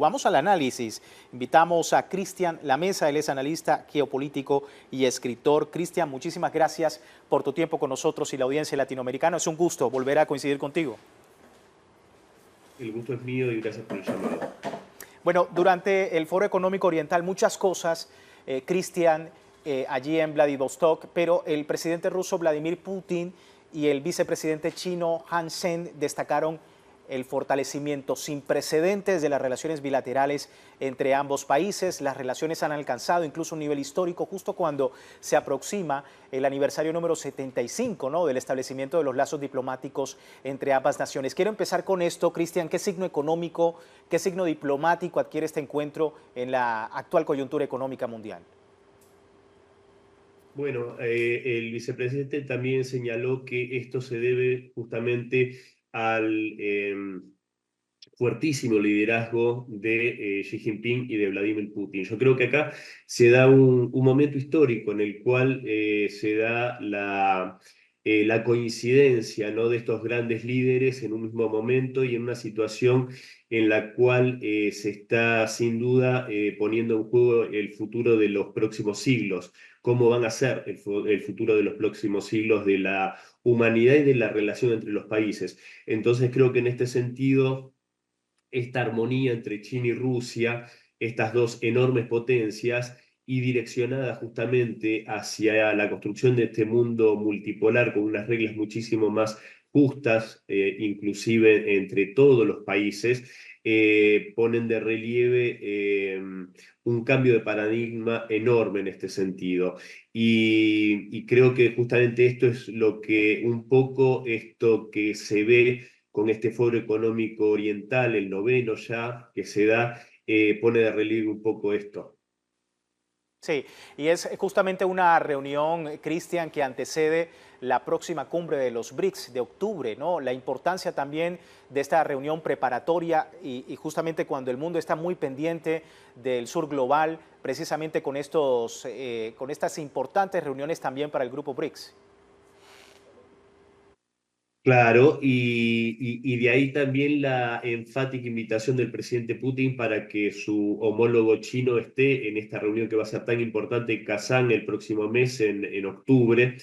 Vamos al análisis. Invitamos a Cristian Lamesa, él es analista geopolítico y escritor. Cristian, muchísimas gracias por tu tiempo con nosotros y la audiencia latinoamericana. Es un gusto volver a coincidir contigo. El gusto es mío y gracias por el llamado. Bueno, durante el Foro Económico Oriental muchas cosas, Cristian, allí en Vladivostok, pero el presidente ruso Vladimir Putin y el vicepresidente chino Han Zheng destacaron el fortalecimiento sin precedentes de las relaciones bilaterales entre ambos países. Las relaciones han alcanzado incluso un nivel histórico justo cuando se aproxima el aniversario número 75, ¿no?, del establecimiento de los lazos diplomáticos entre ambas naciones. Quiero empezar con esto, Cristian. ¿Qué signo económico, qué signo diplomático adquiere este encuentro en la actual coyuntura económica mundial? Bueno, el vicepresidente también señaló que esto se debe justamente al fuertísimo liderazgo de Xi Jinping y de Vladimir Putin. Yo creo que acá se da un momento histórico en el cual se da la coincidencia, ¿no?, de estos grandes líderes en un mismo momento y en una situación en la cual se está sin duda poniendo en juego el futuro de los próximos siglos. ¿Cómo van a ser el futuro de los próximos siglos de la humanidad y de la relación entre los países? Entonces creo que en este sentido esta armonía entre China y Rusia, estas dos enormes potencias, y direccionada justamente hacia la construcción de este mundo multipolar con unas reglas muchísimo más justas, inclusive entre todos los países, ponen de relieve un cambio de paradigma enorme en este sentido. Y creo que justamente esto es lo que un poco esto que se ve con este Foro Económico Oriental, el noveno ya que se da, pone de relieve un poco esto. Sí, y es justamente una reunión, Cristian, que antecede la próxima cumbre de los BRICS de octubre, ¿no? La importancia también de esta reunión preparatoria y justamente cuando el mundo está muy pendiente del sur global, precisamente con estas importantes reuniones también para el grupo BRICS. Claro, y de ahí también la enfática invitación del presidente Putin para que su homólogo chino esté en esta reunión que va a ser tan importante en Kazán el próximo mes, en octubre.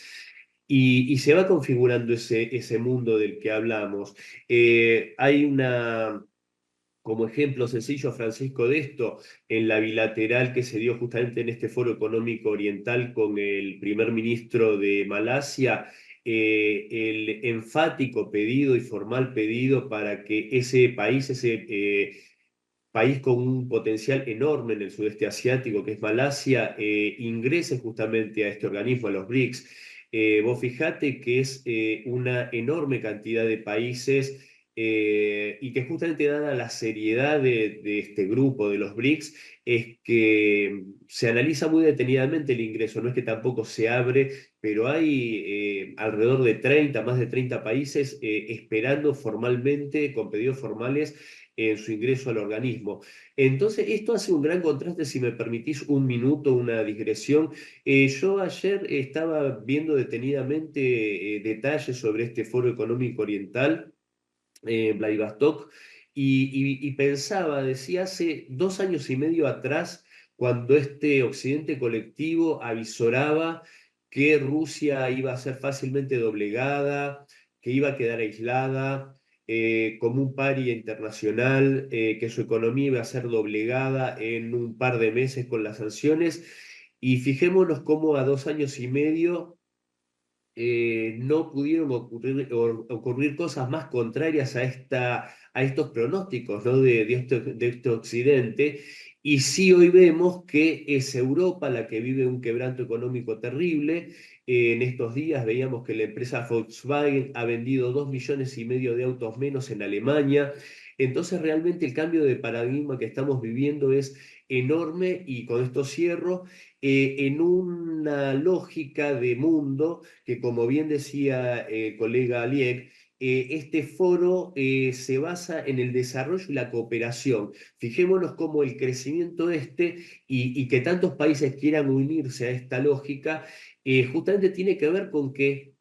Y se va configurando ese mundo del que hablamos. Hay como ejemplo sencillo, Francisco, de esto, en la bilateral que se dio justamente en este Foro Económico Oriental con el primer ministro de Malasia, el enfático pedido y formal pedido para que ese país, país con un potencial enorme en el sudeste asiático, que es Malasia, ingrese justamente a este organismo, a los BRICS. Vos fijate que es una enorme cantidad de países y que justamente dada la seriedad de este grupo, de los BRICS, es que se analiza muy detenidamente el ingreso, no es que tampoco se abre, pero hay alrededor de 30, más de 30 países esperando formalmente, con pedidos formales, en su ingreso al organismo. Entonces, esto hace un gran contraste, si me permitís un minuto, una digresión. Yo ayer estaba viendo detenidamente detalles sobre este Foro Económico Oriental, Vladivostok, y pensaba, decía, hace 2 años y medio atrás, cuando este occidente colectivo avisoraba que Rusia iba a ser fácilmente doblegada, que iba a quedar aislada, como un paria internacional, que su economía iba a ser doblegada en un par de meses con las sanciones. Y fijémonos cómo a 2 años y medio no pudieron ocurrir cosas más contrarias a estos pronósticos, ¿no?, de este occidente. Y sí, hoy vemos que es Europa la que vive un quebranto económico terrible. En estos días veíamos que la empresa Volkswagen ha vendido 2,5 millones de autos menos en Alemania. Entonces realmente el cambio de paradigma que estamos viviendo es enorme, y con esto cierro, en una lógica de mundo que, como bien decía el colega Aliek, este foro se basa en el desarrollo y la cooperación. Fijémonos cómo el crecimiento y que tantos países quieran unirse a esta lógica, justamente tiene que ver con que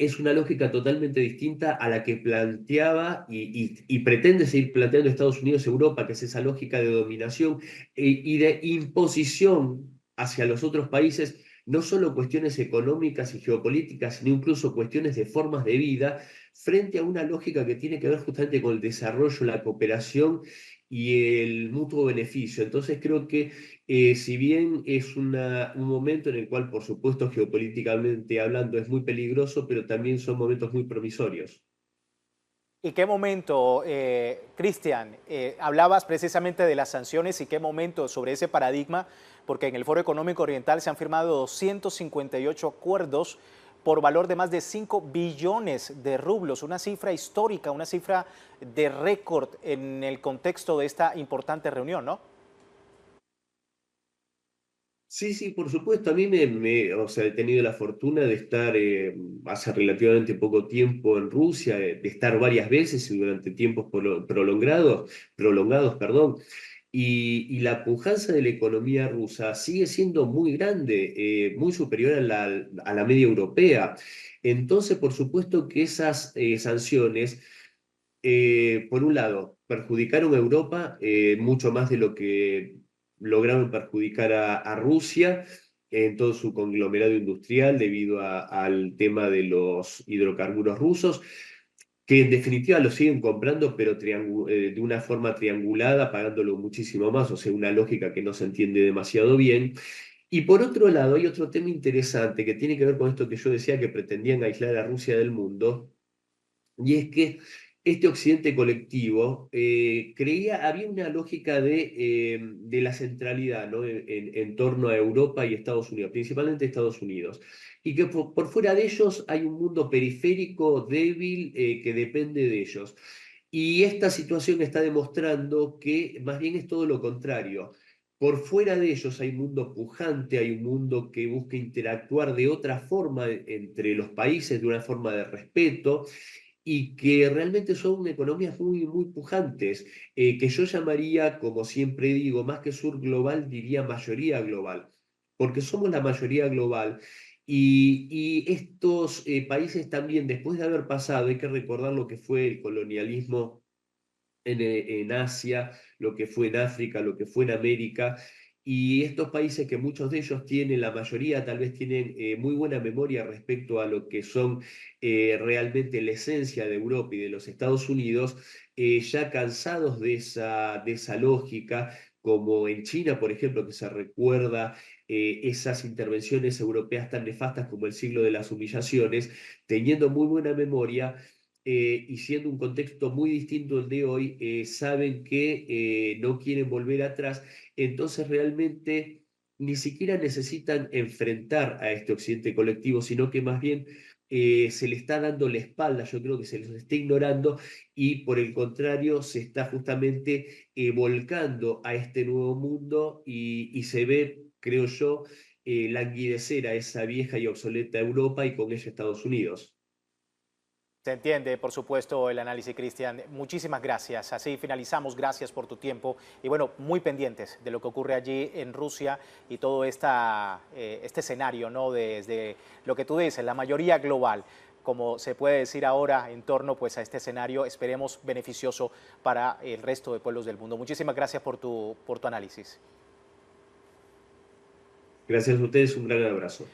es una lógica totalmente distinta a la que planteaba y pretende seguir planteando Estados Unidos y Europa, que es esa lógica de dominación y de imposición hacia los otros países, no solo cuestiones económicas y geopolíticas, sino incluso cuestiones de formas de vida, frente a una lógica que tiene que ver justamente con el desarrollo, la cooperación y el mutuo beneficio. Entonces creo que si bien es un momento en el cual, por supuesto, geopolíticamente hablando es muy peligroso, pero también son momentos muy promisorios. ¿Y qué momento, Cristian, hablabas precisamente de las sanciones y qué momento sobre ese paradigma? Porque en el Foro Económico Oriental se han firmado 258 acuerdos por valor de más de 5 billones de rublos, una cifra histórica, una cifra de récord en el contexto de esta importante reunión, ¿no? Sí, sí, por supuesto. A mí o sea, he tenido la fortuna de estar hace relativamente poco tiempo en Rusia, de estar varias veces y durante tiempos prolongados, perdón. Y la pujanza de la economía rusa sigue siendo muy grande, muy superior a la media europea. Entonces, por supuesto que esas sanciones, por un lado, perjudicaron a Europa mucho más de lo que lograron perjudicar a Rusia en todo su conglomerado industrial debido al tema de los hidrocarburos rusos, que en definitiva lo siguen comprando, pero de una forma triangulada, pagándolo muchísimo más, o sea, una lógica que no se entiende demasiado bien. Y por otro lado, hay otro tema interesante que tiene que ver con esto que yo decía, que pretendían aislar a Rusia del mundo, y es que este occidente colectivo había una lógica de la centralidad, ¿no? En torno a Europa y Estados Unidos, principalmente Estados Unidos, y que por fuera de ellos hay un mundo periférico débil que depende de ellos. Y esta situación está demostrando que más bien es todo lo contrario. Por fuera de ellos hay un mundo pujante, hay un mundo que busca interactuar de otra forma entre los países, de una forma de respeto, y que realmente son economías muy, muy pujantes, que yo llamaría, como siempre digo, más que sur global, diría mayoría global, porque somos la mayoría global. Y estos países también, después de haber pasado, hay que recordar lo que fue el colonialismo en Asia, lo que fue en África, lo que fue en América. Y estos países que muchos de ellos tienen, la mayoría tal vez tienen muy buena memoria respecto a lo que son realmente la esencia de Europa y de los Estados Unidos, ya cansados de esa lógica, como en China, por ejemplo, que se recuerda esas intervenciones europeas tan nefastas como el siglo de las humillaciones, teniendo muy buena memoria y siendo un contexto muy distinto al de hoy, saben que no quieren volver atrás, entonces realmente ni siquiera necesitan enfrentar a este occidente colectivo, sino que más bien se le está dando la espalda, yo creo que se les está ignorando y por el contrario se está justamente volcando a este nuevo mundo y se ve, creo yo, languidecer a esa vieja y obsoleta Europa y con ella Estados Unidos. Se entiende, por supuesto, el análisis, Cristian. Muchísimas gracias. Así finalizamos. Gracias por tu tiempo. Y bueno, muy pendientes de lo que ocurre allí en Rusia y todo este escenario, ¿no? Desde lo que tú dices, la mayoría global, como se puede decir ahora, en torno pues, a este escenario, esperemos beneficioso para el resto de pueblos del mundo. Muchísimas gracias por tu análisis. Gracias a ustedes, un gran abrazo.